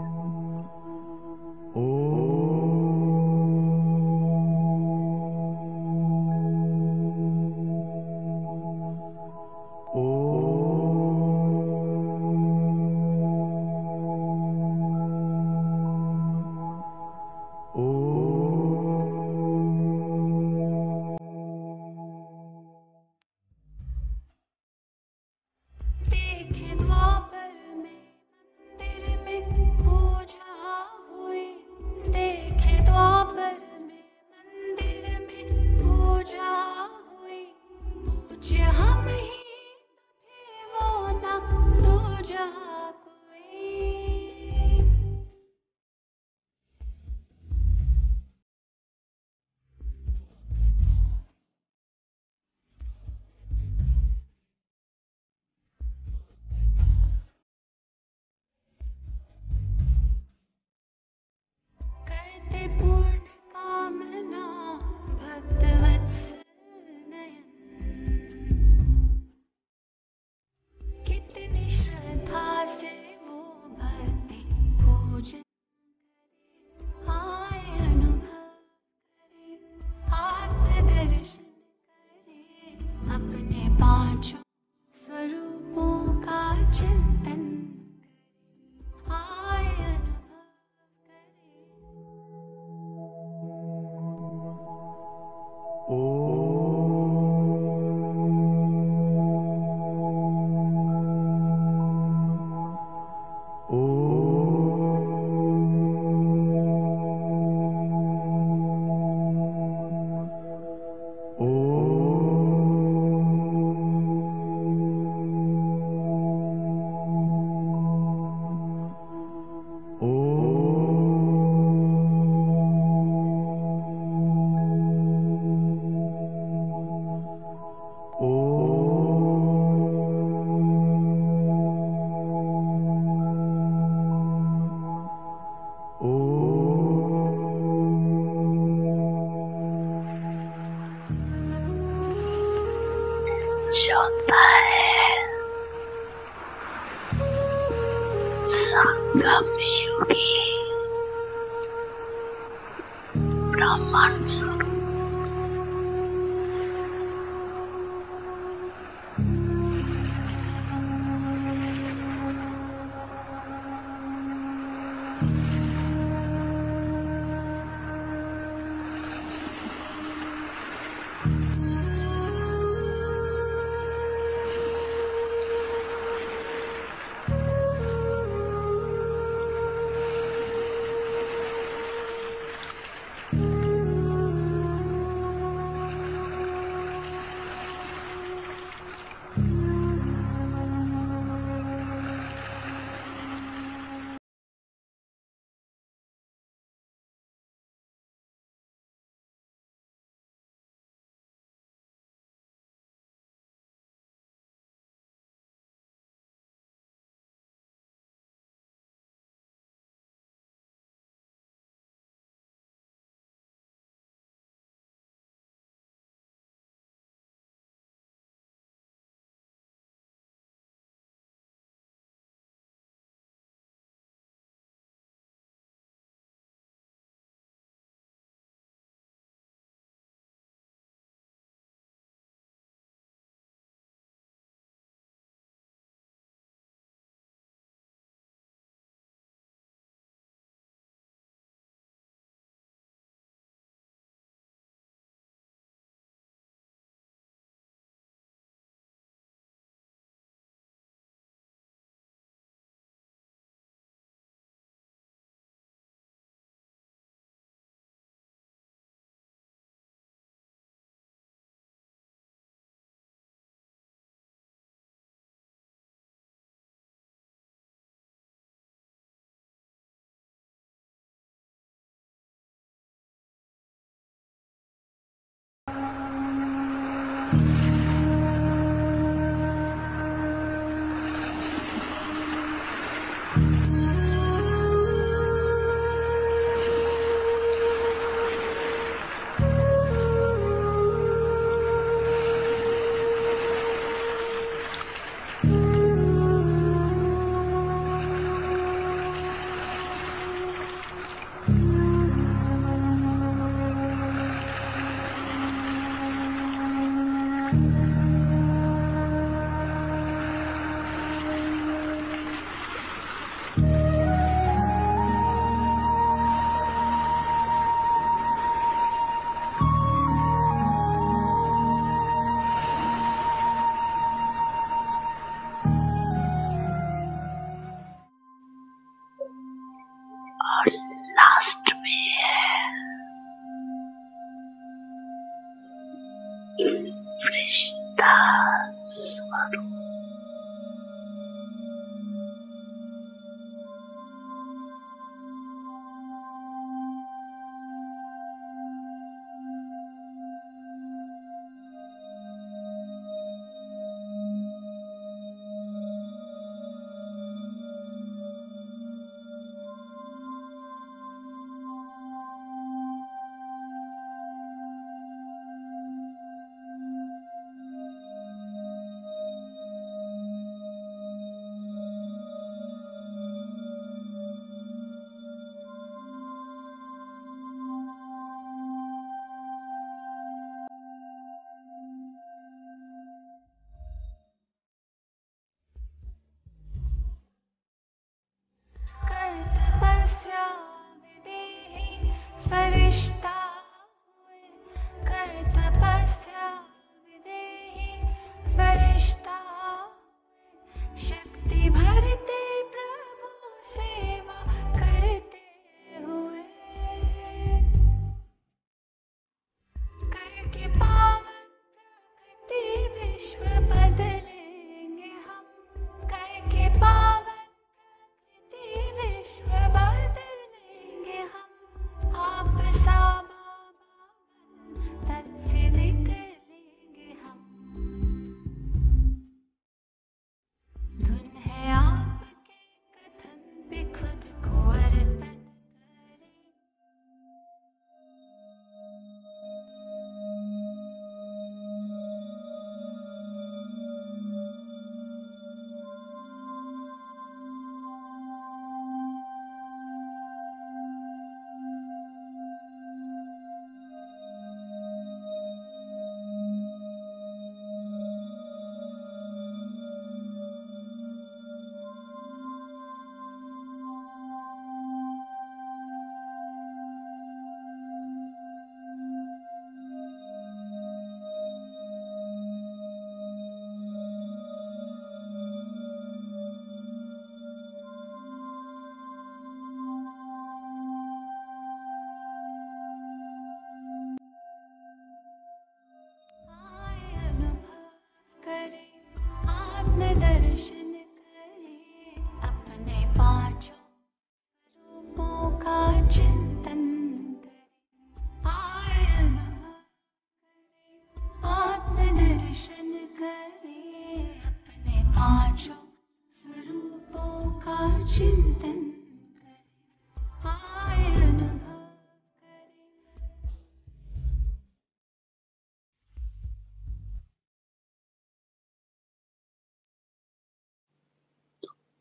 चौथा है संगम युगी ब्रह्मांड स्वरूप। लास्ट में है फरिश्ता स्वरूप।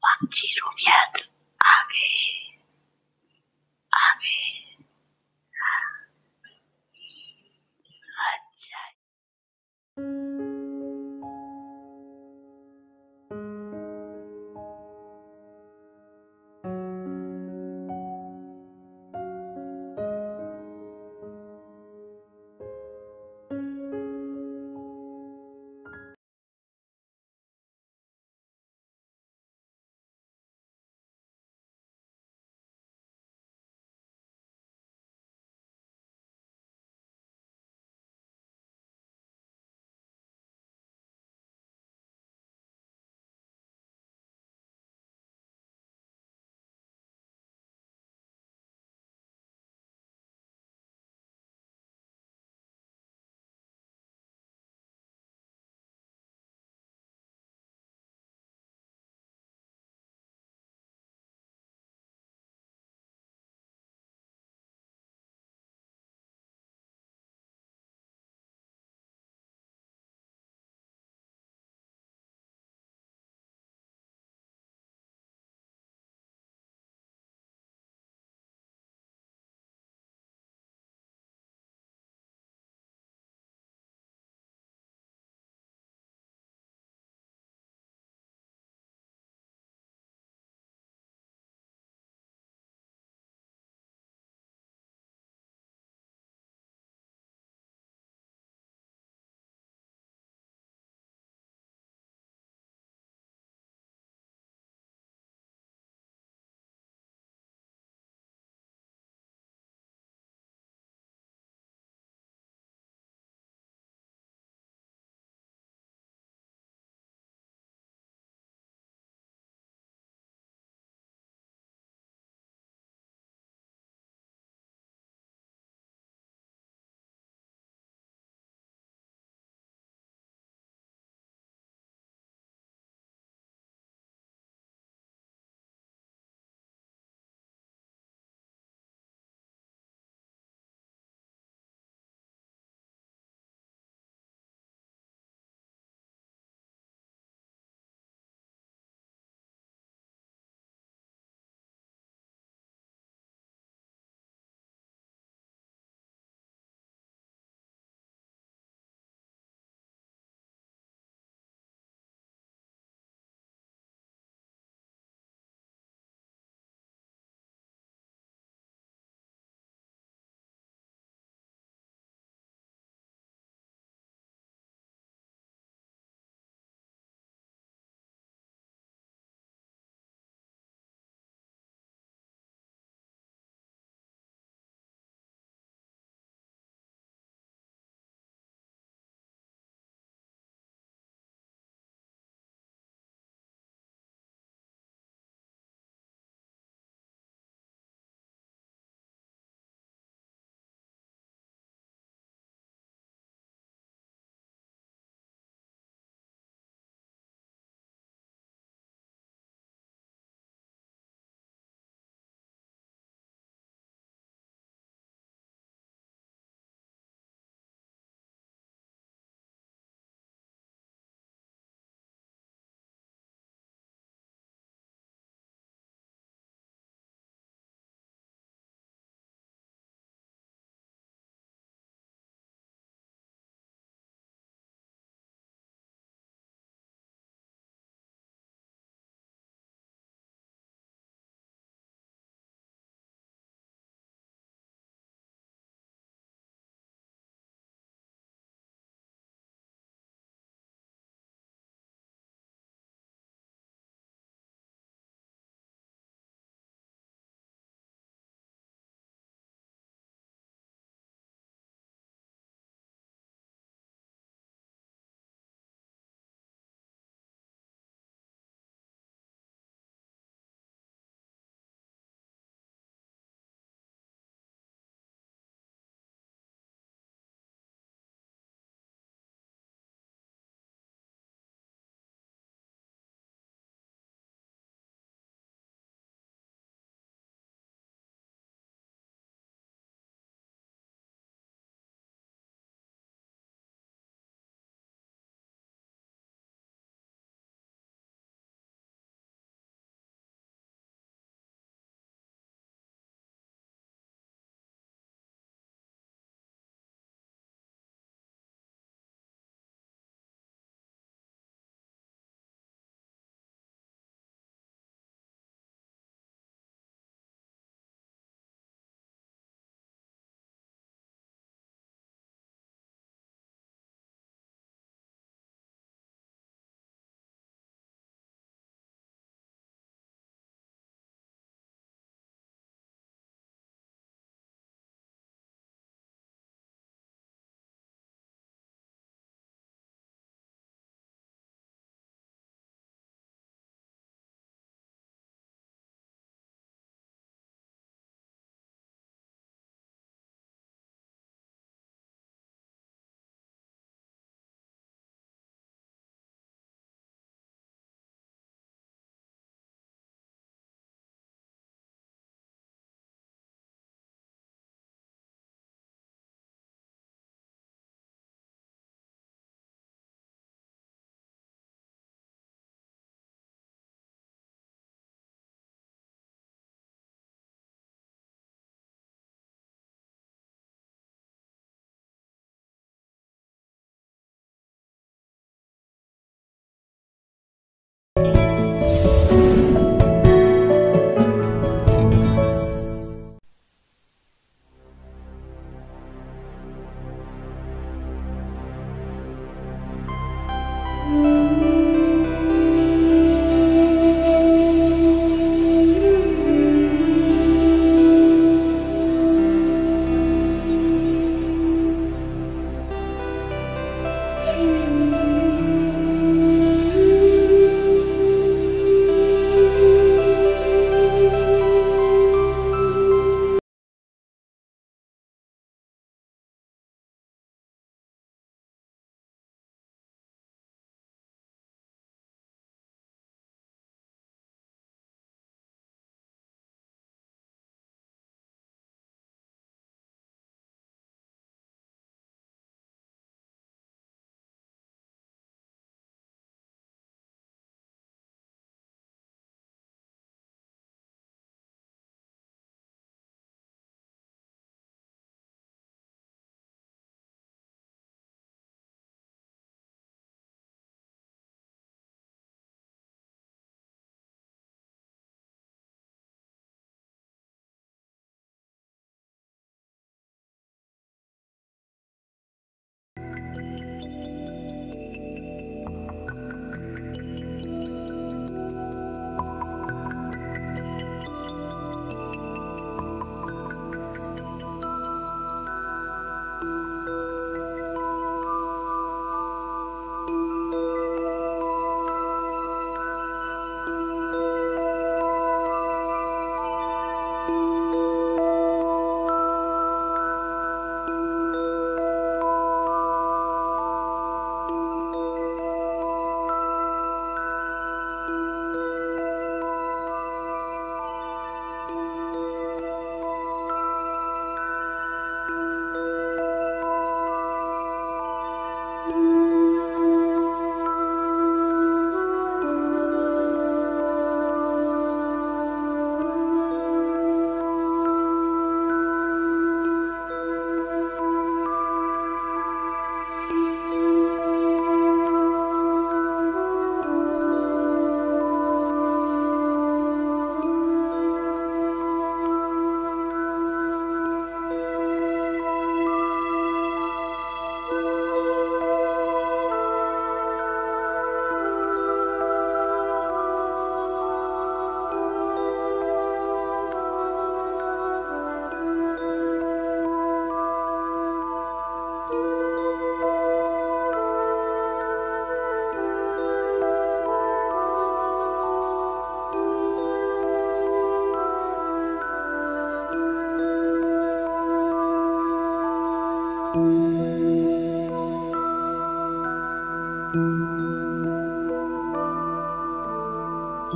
बाकी रुनियत आगे आगे अच्छा।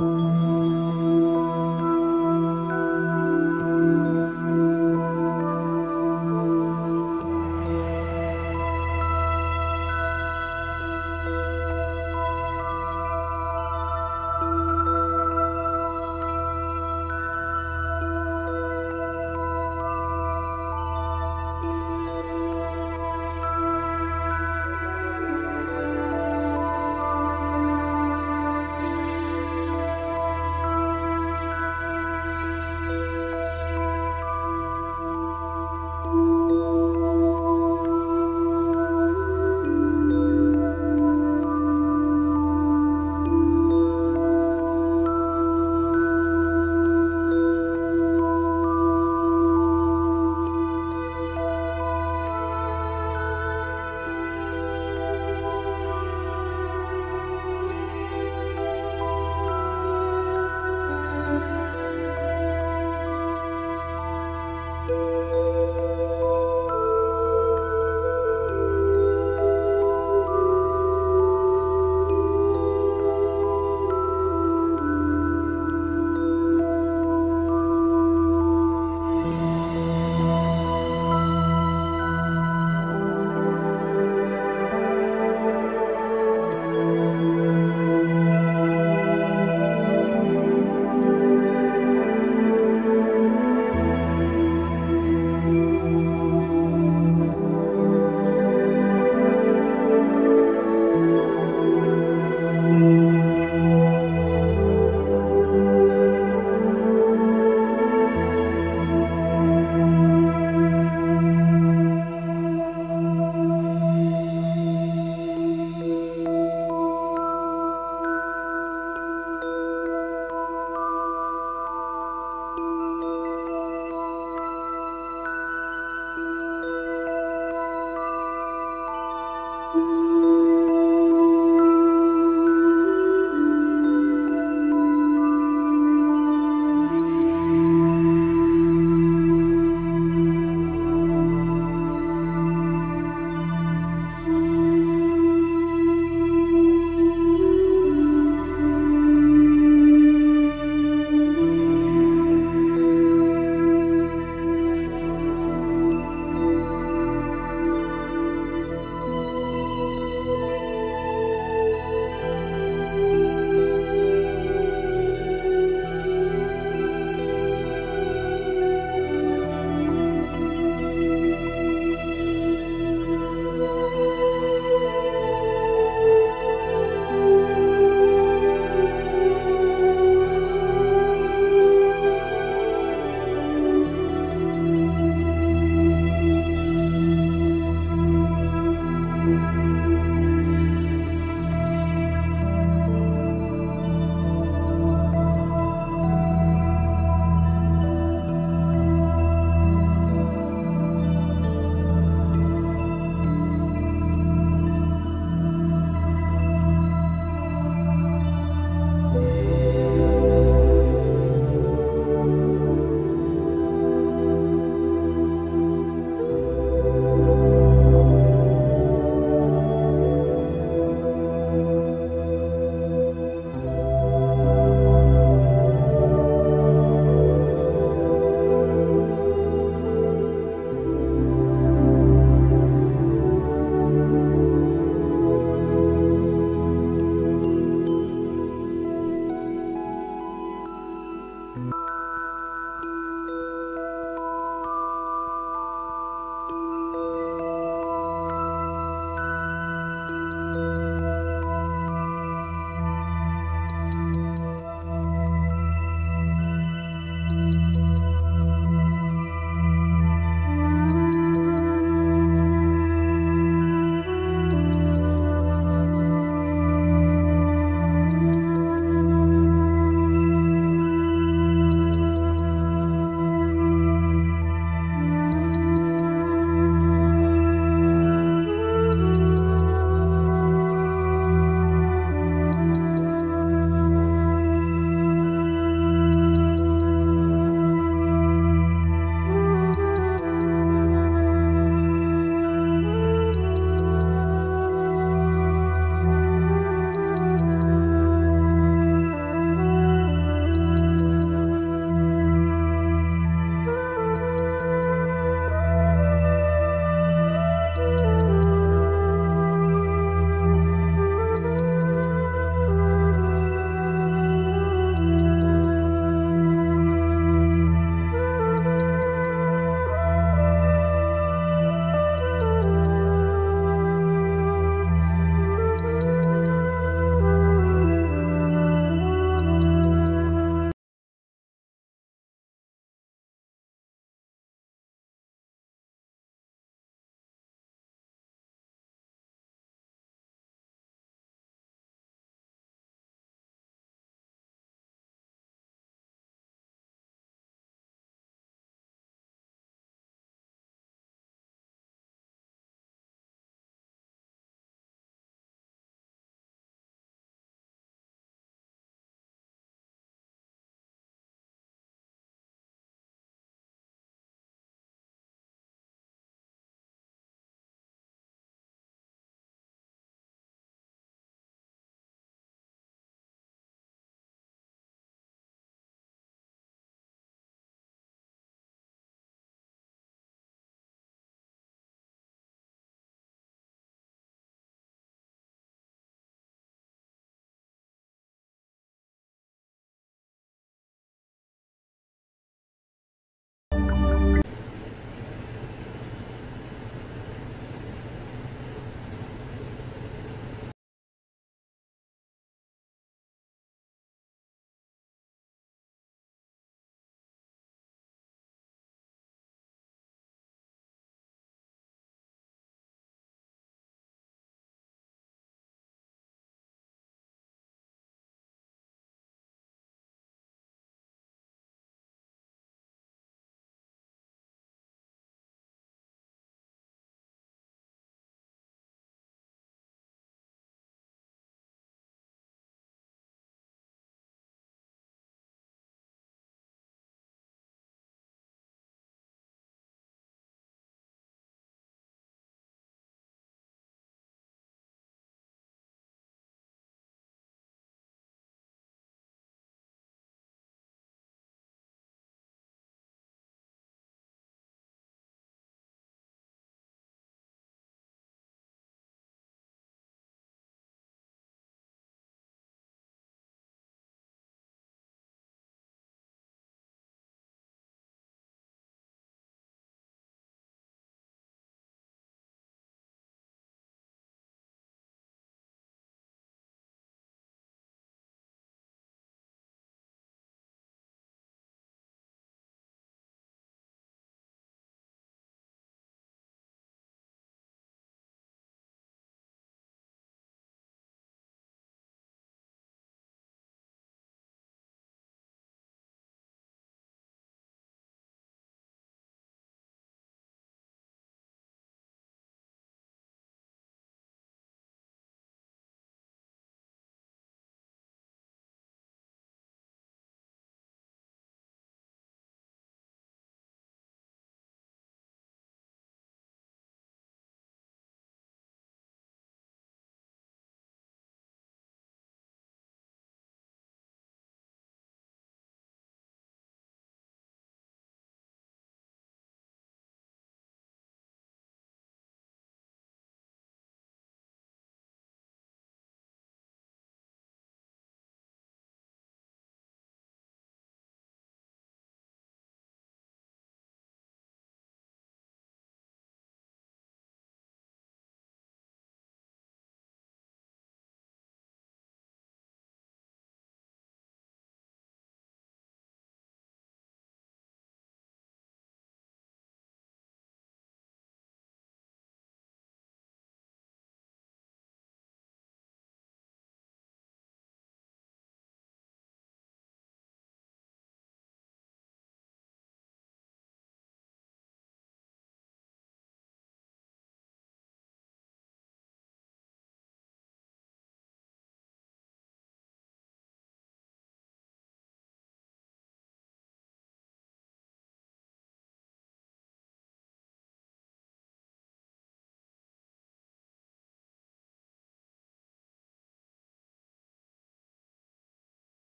है।